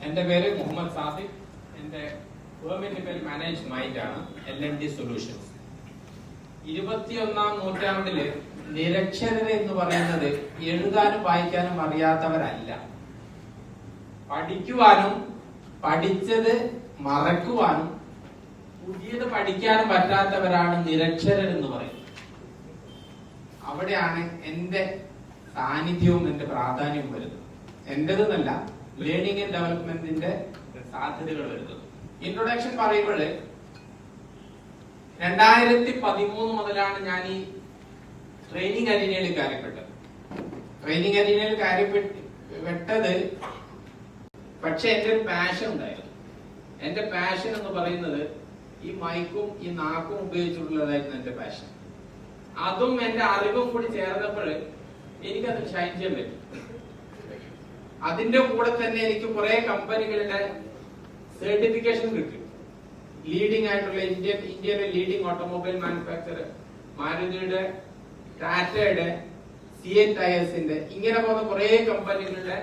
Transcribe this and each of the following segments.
എന്റെ പേര് മുഹമ്മദ് സാദിഖ്. എന്റെ ഫേമിന്റെ പേര് മാനേജ് മൈൻഡ് ആണ്, LND സൊല്യൂഷൻസ്. 21ാം നൂറ്റാണ്ടില് നിരക്ഷരര് എന്ന് പറയുന്നത് എഴുതാനും വായിക്കാനും അറിയാത്തവരല്ല. പഠിക്കുവാനും പഠിച്ചത് മറക്കുവാനും പുതിയത് പഠിക്കാനും പറ്റാത്തവരാണ് നിരക്ഷരർ എന്ന് പറയുന്നത്. അവിടെയാണ് എന്റെ സാന്നിധ്യവും എന്റെ പ്രാധാന്യവും വരുന്നത്. എന്റേതെന്നല്ല, ലേണിംഗ് ആൻഡ് ഡെവലപ്മെന്റിന്റെ സാധ്യതകൾ വരുന്നത്. ഇൻട്രൊഡക്ഷൻ പറയുമ്പോൾ 2013 മുതലാണ് ഞാൻ ഈ ട്രെയിനിങ് അരീനയിൽ കാര്യപ്പെട്ടത്. ട്രെയിനിങ് അരീനയിൽ കാര്യപ്പെട്ടത് പക്ഷെ എന്റെ ഒരു പാഷൻ ഉണ്ടായിരുന്നു. എന്റെ പാഷൻ എന്ന് പറയുന്നത് ഈ മൈക്കും ഈ നാക്കും ഉപയോഗിച്ചിട്ടുള്ളതായിരുന്നു എന്റെ പാഷൻ. അതും എന്റെ അറിവും കൂടി ചേർന്നപ്പോൾ എനിക്കത് ഷൈൻ ചെയ്യാൻ പറ്റും. അതിന്റെ കൂടെ തന്നെ എനിക്ക് കുറെ കമ്പനികളുടെ സർട്ടിഫിക്കേഷൻ കിട്ടി. ലീഡിംഗ് ആയിട്ടുള്ള ഇന്ത്യയിലെ ലീഡിംഗ് ഓട്ടോമൊബൈൽ മാനുഫാക്ചറർ മാരുതിയുടെ, ടാറ്റയുടെ, CN ടയേഴ്സിന്റെ, ഇങ്ങനെ പോകുന്ന കുറെ കമ്പനികളുടെ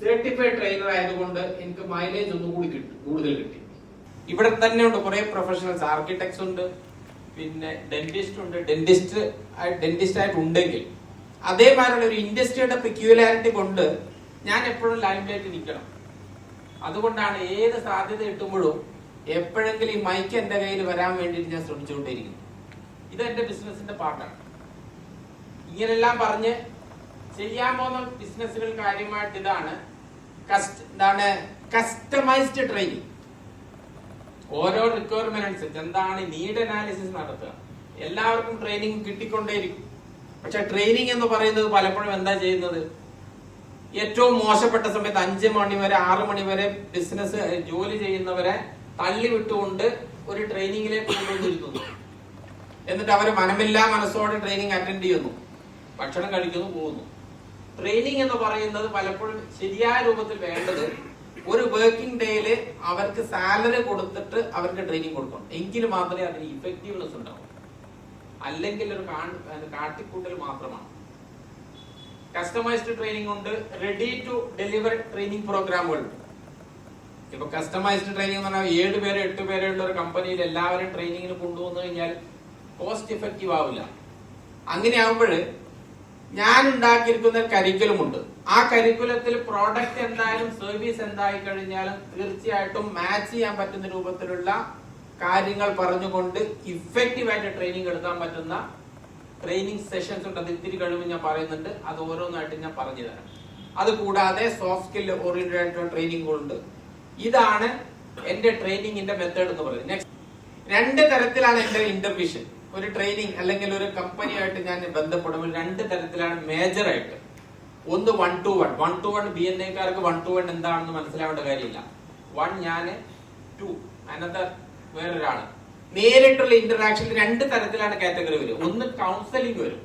സർട്ടിഫൈഡ് ട്രെയിനർ ആയതുകൊണ്ട് എനിക്ക് മൈലേജ് ഒന്നുകൂടി കൂടുതൽ കിട്ടി. ഇവിടെ തന്നെ ഉണ്ട് കുറെ പ്രൊഫഷണൽസ്, ആർക്കിടെക്ട്സ് ഉണ്ട്, പിന്നെ ഡെന്റിസ്റ്റ് ഉണ്ട്. ഡെന്റിസ്റ്റ് ആയിട്ട് ഉണ്ടെങ്കിൽ അതേമാതിരിയുള്ള ഒരു ഇൻഡസ്ട്രിയുടെ പെക്യുലാരിറ്റി കൊണ്ട് ഞാൻ എപ്പോഴും ലൈംലൈറ്റ് നിൽക്കണം. അതുകൊണ്ടാണ് ഏത് സാധ്യത കിട്ടുമ്പോഴും എപ്പോഴെങ്കിലും ഈ മൈക്ക് എന്റെ കയ്യിൽ വരാൻ വേണ്ടിയിട്ട് ഞാൻ ശ്രമിച്ചുകൊണ്ടേയിരിക്കുന്നു. ഇത് എന്റെ ബിസിനസിന്റെ പാർട്ടാണ്. ഇങ്ങനെല്ലാം പറഞ്ഞ് ചെയ്യാൻ പോകുന്ന ബിസിനസ്സുകൾ കാര്യമായിട്ട് ഇതാണ് കസ്റ്റമൈസ്ഡ് ട്രെയിനിങ്. ഓരോ റിക്വയർമെന്റ് അനുസരിച്ച് എന്താണ് നീഡ് അനാലിസിസ് നടത്തുക. എല്ലാവർക്കും ട്രെയിനിങ് കിട്ടിക്കൊണ്ടേയിരിക്കും. പക്ഷെ ട്രെയിനിങ് എന്ന് പറയുന്നത് പലപ്പോഴും എന്താ ചെയ്യുന്നത്, ഏറ്റവും മോശപ്പെട്ട സമയത്ത് 5 മണി വരെ 6 മണി വരെ ബിസിനസ് ജോലി ചെയ്യുന്നവരെ തള്ളി വിട്ടുകൊണ്ട് ഒരു ട്രെയിനിങ്ങിലേക്ക് കൊണ്ടുവന്നിരിക്കുന്നു. എന്നിട്ട് അവര് മനമില്ലാ മനസ്സോടെ ട്രെയിനിങ് അറ്റൻഡ് ചെയ്യുന്നു, ഭക്ഷണം കഴിക്കുന്നു, പോകുന്നു. ട്രെയിനിങ് എന്ന് പറയുന്നത് പലപ്പോഴും ശരിയായ രൂപത്തിൽ വേണ്ടത് ഒരു വർക്കിംഗ് ഡേയില് അവർക്ക് സാലറി കൊടുത്തിട്ട് അവർക്ക് ട്രെയിനിങ് കൊടുക്കണം. എങ്കിൽ മാത്രമേ അതിന് ഇഫക്റ്റീവ്നെസ് ഉണ്ടാവും. അല്ലെങ്കിൽ ഒരു കാട്ടിക്കൂട്ടൽ മാത്രമാണ്. കസ്റ്റമൈസ്ഡ് ട്രെയിനിങ് ഉണ്ട്, റെഡി ടു ഡെലിവർ ട്രെയിനിങ് പ്രോഗ്രാമുകൾ. ഇപ്പൊ കസ്റ്റമൈസ്ഡ് ട്രെയിനിങ് എന്ന് പറഞ്ഞാൽ 7 പേര് 8 പേരുള്ള ഒരു കമ്പനിയിൽ എല്ലാവരും ട്രെയിനിങ്ങിന് കൊണ്ടുവന്നു കഴിഞ്ഞാൽ കോസ്റ്റ് ഇഫക്റ്റീവ് ആവില്ല. അങ്ങനെ ആകുമ്പോൾ ഞാൻ ഉണ്ടാക്കിയിരിക്കുന്ന കരിക്കുലം ഉണ്ട്. ആ കരിക്കുലത്തിൽ പ്രോഡക്റ്റ് എന്തായാലും സർവീസ് എന്തായി കഴിഞ്ഞാലും തീർച്ചയായിട്ടും മാച്ച് ചെയ്യാൻ പറ്റുന്ന രൂപത്തിലുള്ള കാര്യങ്ങൾ പറഞ്ഞുകൊണ്ട് ഇഫക്റ്റീവ് ആയിട്ട് ട്രെയിനിങ് എടുക്കാൻ പറ്റുന്ന ട്രെയിനിങ് സെഷൻസ് ഉണ്ട്. അത് ഇത്തിരി കഴിവ് ഞാൻ പറയുന്നുണ്ട്. അത് ഓരോന്നായിട്ട് ഞാൻ പറഞ്ഞു തരാം. അത് കൂടാതെ സോഫ്റ്റ് സ്കിൽ ഓറിയന്റഡ് ആയിട്ടുള്ള ട്രെയിനിങ്ങുകളുണ്ട്. ഇതാണ് എന്റെ ട്രെയിനിങ്ങിന്റെ മെത്തേഡ് എന്ന് പറയുന്നത്. നെക്സ്റ്റ് 2 തരത്തിലാണ് എന്റെ ഇന്റർവിഷൻ. ഒരു ട്രെയിനിങ് അല്ലെങ്കിൽ ഒരു കമ്പനിയായിട്ട് ഞാൻ ബന്ധപ്പെടുമ്പോൾ 2 തരത്തിലാണ് മേജർ ആയിട്ട്. ഒന്ന് 1-to-1. 1-to-1 BNAക്കാർക്ക് 1-to-1 എന്താണെന്ന് മനസ്സിലാവേണ്ട കാര്യമില്ല. 1 ഞാന്, 2 അനദർ വേറൊരാള്. നേരിട്ടുള്ള ഇന്ററാക്ഷനിൽ 2 തരത്തിലാണ് കാറ്റഗറി വരും. ഒന്ന് കൗൺസിലിംഗ് വരും.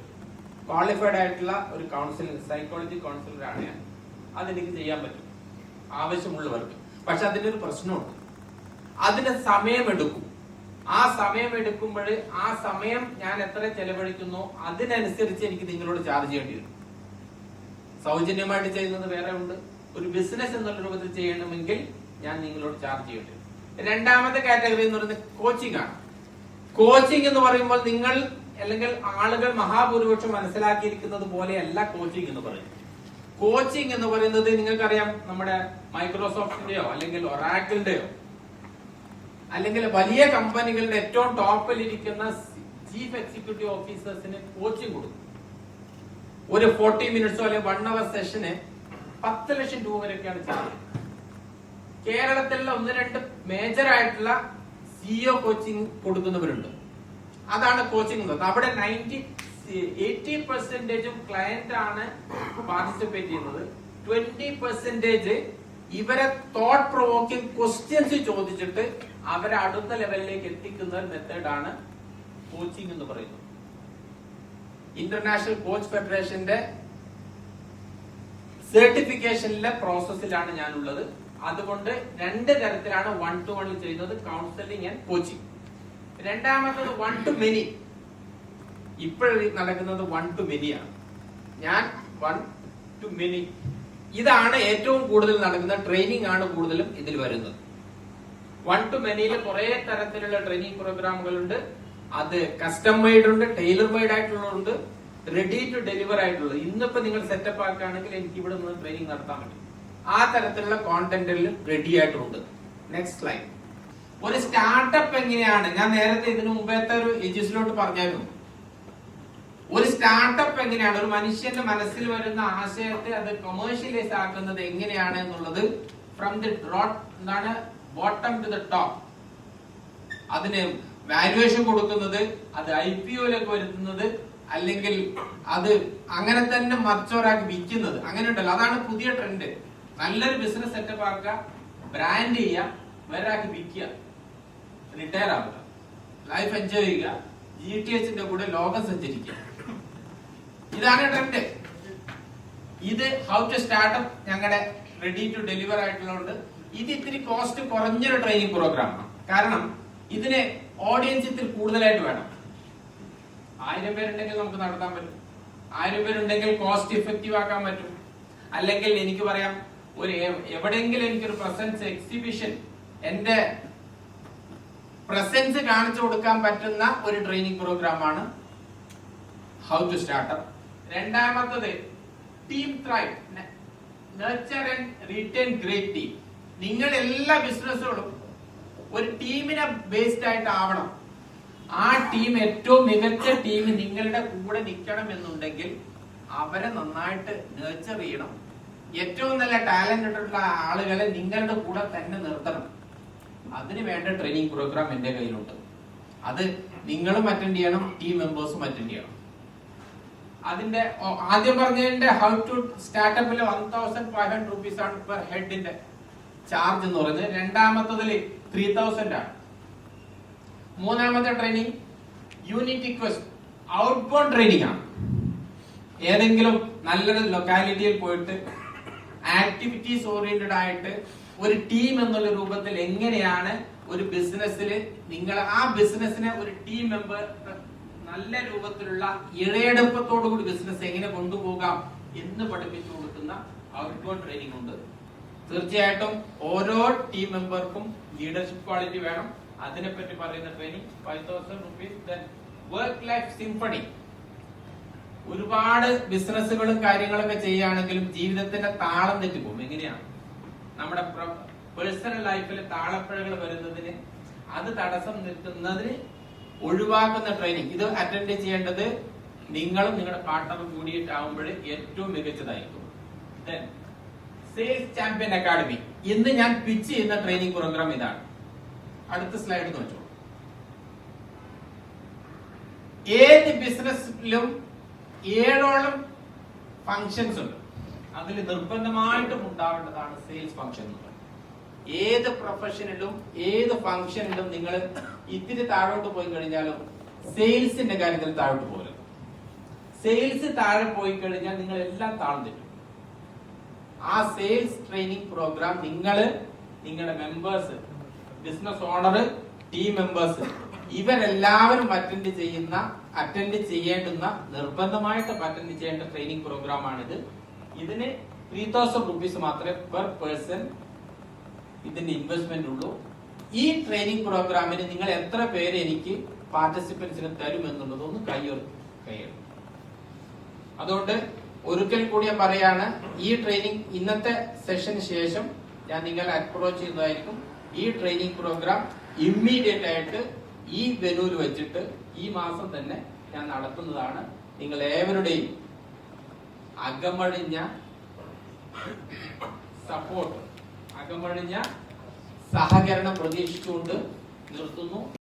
ക്വാളിഫൈഡ് ആയിട്ടുള്ള ഒരു കൗൺസിലിംഗ് സൈക്കോളജി കൗൺസിലർ ആണ് ഞാൻ. അതെനിക്ക് ചെയ്യാൻ പറ്റും ആവശ്യമുള്ളവർക്ക്. പക്ഷെ അതിന്റെ ഒരു പ്രശ്നമുണ്ട്, അതിന് സമയമെടുക്കും. ആ സമയം എടുക്കുമ്പോൾ ആ സമയം ഞാൻ എത്ര ചെലവഴിക്കുന്നു അതിനനുസരിച്ച് എനിക്ക് നിങ്ങളോട് ചാർജ് ചെയ്യേണ്ടി വരും. സൗജന്യമായിട്ട് ചെയ്യുന്നത് വേറെ ഉണ്ട്. ഒരു ബിസിനസ് എന്നുള്ള രൂപത്തിൽ ചെയ്യണമെങ്കിൽ ഞാൻ നിങ്ങളോട് ചാർജ് ചെയ്യേണ്ടി വരും. രണ്ടാമത്തെ കാറ്റഗറി എന്ന് പറയുന്നത് കോച്ചിങ് ആണ്. കോച്ചിങ് എന്ന് പറയുമ്പോൾ നിങ്ങൾ അല്ലെങ്കിൽ ആളുകൾ മഹാഭൂരിപക്ഷം മനസ്സിലാക്കിയിരിക്കുന്നത് പോലെയല്ല കോച്ചിങ് എന്ന് പറയുന്നത്. കോച്ചിങ് എന്ന് പറയുന്നത് നിങ്ങൾക്കറിയാം, നമ്മുടെ മൈക്രോസോഫ്റ്റിന്റെയോ അല്ലെങ്കിൽ ഒറാക്കിളിന്റെയോ അല്ലെങ്കിൽ വലിയ കമ്പനികളുടെ ഏറ്റവും ടോപ്പിൽ ഇരിക്കുന്ന ചീഫ് എക്സിക്യൂട്ടീവ് ഓഫീസേഴ്സിന് കോച്ചിങ് കൊടുക്കും. ഒരു 40 മിനിറ്റ്സോ അല്ലെങ്കിൽ 1 hour സെഷന് 10 ലക്ഷം രൂപ വരെയൊക്കെയാണ് ചെയ്യുന്നത്. കേരളത്തിലുള്ള 1-2 മേജർ ആയിട്ടുള്ള CEO കോച്ചിങ് കൊടുക്കുന്നവരുണ്ട്. അതാണ് കോച്ചിങ് എന്ന് പറയുന്നത്. അവിടെ 80% ക്ലയന്റ് ആണ് പാർട്ടിസിപ്പേറ്റ് ചെയ്യുന്നത്. 20% ഇവരെ തോട്ട് പ്രൊവോക്കിംഗ് ക്വസ്റ്റ്യൻസ് ചോദിച്ചിട്ട് അവരെ അടുത്ത ലെവലിലേക്ക് എത്തിക്കുന്ന ഒരു മെത്തേഡാണ് കോച്ചിങ് എന്ന് പറയുന്നത്. ഇന്റർനാഷണൽ കോച്ച് ഫെഡറേഷന്റെ സർട്ടിഫിക്കേഷനിലെ പ്രോസസ്സിലാണ് ഞാനുള്ളത്. അതുകൊണ്ട് 2 തരത്തിലാണ് 1-to-1 ചെയ്യുന്നത്, കൗൺസിലിംഗ് ആൻഡ് കോച്ചിങ്. രണ്ടാമത്തത് 1-to-many. ഇപ്പോൾ നടക്കുന്നത് 1-to-many ആണ്. ഞാൻ 1-to-many ഇതാണ് ഏറ്റവും കൂടുതൽ നടക്കുന്ന ട്രെയിനിങ് ആണ് കൂടുതലും ഇതിൽ വരുന്നത്. 1 to manyയിൽ കുറെ തരത്തിലുള്ള ട്രെയിനിങ് പ്രോഗ്രാമുകളുണ്ട്. അത് കസ്റ്റം മെയ്ഡ് ഉണ്ട്, ടൈലർ മെയ്ഡ് ആയിട്ടുള്ളതുണ്ട്, റെഡി ടു ഡെലിവർ ആയിട്ടുള്ളത്. ഇന്നിപ്പോ നിങ്ങൾ സെറ്റപ്പ് ആക്കുകയാണെങ്കിൽ എനിക്ക് ഇവിടെ നിന്ന് ട്രെയിനിങ് നടത്താൻ പറ്റും. ആ തരത്തിലുള്ള കോണ്ടന്റിൽ റെഡി ആയിട്ടുണ്ട്. Next slide. ഒരു സ്റ്റാർട്ടപ്പ് എങ്ങനെയാണ്, ഞാൻ നേരത്തെ ഇതിനു മുമ്പത്തെ ഒരു എജിസിലോട്ട് പറഞ്ഞായിരുന്നു. ഒരു സ്റ്റാർട്ടപ്പ് എങ്ങനെയാണ്, ഒരു മനുഷ്യന്റെ മനസ്സിൽ വരുന്ന ആശയത്തെ അത് കൊമേഴ്ഷ്യലൈസ് ആക്കുന്നത് എങ്ങനെയാണ് എന്നുള്ളത് ഫ്രം ദി എന്താണ് ബോട്ടം ടു ദ ടോപ്പ്. അതിന് വാല്യുവേഷൻ കൊടുക്കുന്നത്, അത് IPOയിലേക്ക് വരുത്തുന്നത്, അല്ലെങ്കിൽ അത് അങ്ങനെ തന്നെ മറിച്ചോരാക്കി വിൽക്കുന്നത്, അങ്ങനെ ഉണ്ടല്ലോ. അതാണ് പുതിയ ട്രെൻഡ്. നല്ലൊരു ബിസിനസ് സെറ്റപ്പ് ആക്കുക, ബ്രാൻഡ് ചെയ്യുക, വേറാക്കി വിൽക്കുക, റിട്ടയർ ആവുക, ലൈഫ് എൻജോയ് ചെയ്യുക, GTHന്റെ കൂടെ ലോകം സഞ്ചരിക്കുക. ഇതാണ് ട്രെൻഡ്. ഇത് ഹൗ ടു സ്റ്റാർട്ടപ്പ് ഞങ്ങളുടെ റെഡി ടു ഡെലിവർ ആയിട്ടുള്ളതുകൊണ്ട് ഇത് ഇത്തിരി കോസ്റ്റ് കുറഞ്ഞൊരു ട്രെയിനിങ് പ്രോഗ്രാമാണ്. കാരണം ഇതിന് ഓഡിയൻസ് ഇത്തിരി കൂടുതലായിട്ട് വേണം. 1000 പേരുണ്ടെങ്കിൽ നമുക്ക് നടത്താൻ പറ്റും. 1000 പേരുണ്ടെങ്കിൽ കോസ്റ്റ് ഇഫക്റ്റീവ് ആക്കാൻ പറ്റും. അല്ലെങ്കിൽ എനിക്ക് പറയാം, ഒരു എവിടെയെങ്കിലും എനിക്കൊരു പ്രസൻസ് എക്സിബിഷൻ, എന്റെ പ്രസൻസ് കാണിച്ചു കൊടുക്കാൻ പറ്റുന്ന ഒരു ട്രെയിനിങ് പ്രോഗ്രാമാണ് ഹൗ ടു സ്റ്റാർട്ടപ്പ്. രണ്ടാമത്തത് team thrive, nurture and return great team. നിങ്ങൾ എല്ലാ ബിസിനസ്സുകളും ഒരു ടീമിനെ ബേസ്ഡ് ആയിട്ട് ആവണം. ആ ടീം ഏറ്റവും മികച്ച ടീം നിങ്ങളുടെ കൂടെ നിൽക്കണം എന്നുണ്ടെങ്കിൽ അവരെ നന്നായിട്ട് നർച്ചർ ചെയ്യണം. ഏറ്റവും നല്ല ടാലന്റഡ് ഉള്ള ആളുകളെ നിങ്ങളുടെ കൂടെ തന്നെ നിർത്തണം. അതിന് വേണ്ട ട്രെയിനിങ് പ്രോഗ്രാം എന്റെ കയ്യിലുണ്ട്. അത് നിങ്ങളും അറ്റൻഡ് ചെയ്യണം, ടീം മെമ്പേഴ്സും അറ്റൻഡ് ചെയ്യണം. അതിന്റെ ആദ്യം പറഞ്ഞതിന്റെ ഹൗ ടു സ്റ്റാർട്ടപ്പിൽ 1500 rupees ആണ് പെർ ഹെഡിന്റെ ചാർജ് എന്ന് പറയുന്നത്. രണ്ടാമത്തതിൽ 3000 ആണ്. മൂന്നാമത്തെ training unity quest outbound training ആണ്. ഏതെങ്കിലും നല്ലൊരു ലൊക്കാലിറ്റിയിൽ പോയിട്ട് ആക്ടിവിറ്റീസ് ഓറിയന്റഡ് ആയിട്ട് ഒരു ടീം എന്നുള്ള രൂപത്തിൽ എങ്ങനെയാണ് ഒരു ബിസിനസ്സിൽ നിങ്ങൾ ആ ബിസിനസ്സിനെ ഒരു ടീം മെമ്പർ നല്ല രൂപത്തിലുള്ള ഇഴയെടുപ്പത്തോടുകൂടി ബിസിനസ് എങ്ങനെ കൊണ്ടുപോകാം എന്ന് പഠിപ്പിച്ചു കൊടുക്കുന്ന ഔട്ട് ബൗണ്ട് ട്രെയിനിങ് ഉണ്ട്. തീർച്ചയായിട്ടും ഓരോ ടീം മെമ്പർക്കും ലീഡർഷിപ്പ് ക്വാളിറ്റി വേണം. അതിനെപ്പറ്റി പറയുന്ന training 5000 rupees. Work life symphony. ഒരുപാട് ബിസിനസ്സുകളും കാര്യങ്ങളൊക്കെ ചെയ്യുകയാണെങ്കിലും ജീവിതത്തിന്റെ താളം തെറ്റിപ്പോകും. എങ്ങനെയാണ് നമ്മുടെ പേഴ്സണൽ ലൈഫിൽ താളപ്പിഴകൾ വരുന്നതിന്, അത് തടസ്സം നിൽക്കുന്നതിന് ഒഴിവാക്കുന്ന ട്രെയിനിങ്. ഇത് അറ്റൻഡ് ചെയ്യേണ്ടത് നിങ്ങളും നിങ്ങളുടെ പാർട്ണറും കൂടിയിട്ടാവുമ്പോൾ ഏറ്റവും മികച്ചതായിരിക്കും. Sales champion academy. ഇന്ന് ഞാൻ പിച്ച് ചെയ്യുന്ന ട്രെയിനിങ് പ്രോഗ്രാം ഇതാണ്. അടുത്ത സ്ലൈഡ് നോക്കൂ. ഏത് ബിസിനസ്സിലും 7ഓളം ഫങ്ഷൻസ് ഉണ്ട്. അതിൽ നിർബന്ധമായിട്ടും ഉണ്ടാവേണ്ടതാണ് സെയിൽസ് ഫംഗ്ഷൻ എന്ന് പറയുന്നത്. ഏത് പ്രൊഫഷനിലും ഏത് ഫംഗ്ഷനിലും നിങ്ങൾ ഇത്തിരി താഴോട്ട് പോയി കഴിഞ്ഞാലും സെയിൽസിന്റെ കാര്യത്തിൽ താഴോട്ട് പോകരുത്. സെയിൽസ് താഴെ പോയി കഴിഞ്ഞാൽ നിങ്ങൾ എല്ലാം താഴ്ന്നു തെറ്റും. ആ സെയിൽസ് ട്രെയിനിങ് പ്രോഗ്രാം നിങ്ങളുടെ members, business owner, team members ഇവരെല്ലാവരും അറ്റൻഡ് ചെയ്യേണ്ടുന്ന നിർബന്ധമായിട്ട് അറ്റൻഡ് ചെയ്യേണ്ട ട്രെയിനിങ് പ്രോഗ്രാം ആണിത്. ഇതിന് 3000 rupees മാത്രമേ പെർ പേഴ്സൺ ഇതിന്റെ ഇൻവെസ്റ്റ്മെന്റ് ഉള്ളൂ. ഈ ട്രെയിനിങ് പ്രോഗ്രാമിന് നിങ്ങൾ എത്ര പേര് എനിക്ക് പാർട്ടിസിപ്പൻസിന് തരുമെന്നുള്ളതൊന്ന് കൈയ്യെടുക്കും. അതുകൊണ്ട് ഒരിക്കൽ കൂടി ഞാൻ പറയാണ്, ഈ ട്രെയിനിങ് ഇന്നത്തെ സെഷന് ശേഷം ഞാൻ നിങ്ങളെ അപ്രോച്ച് ചെയ്യുന്നതായിരിക്കും. ഈ ട്രെയിനിങ് പ്രോഗ്രാം ഇമ്മീഡിയറ്റ് ആയിട്ട് ഈ വെന്യൂവിൽ വെച്ചിട്ട് ഈ മാസം തന്നെ ഞാൻ നടത്തുന്നതാണ്. നിങ്ങൾ ഏവരുടെയും അകമഴിഞ്ഞ സപ്പോർട്ട്, അകമഴിഞ്ഞ സഹകരണം പ്രതീക്ഷിച്ചുകൊണ്ട് നിർത്തുന്നു.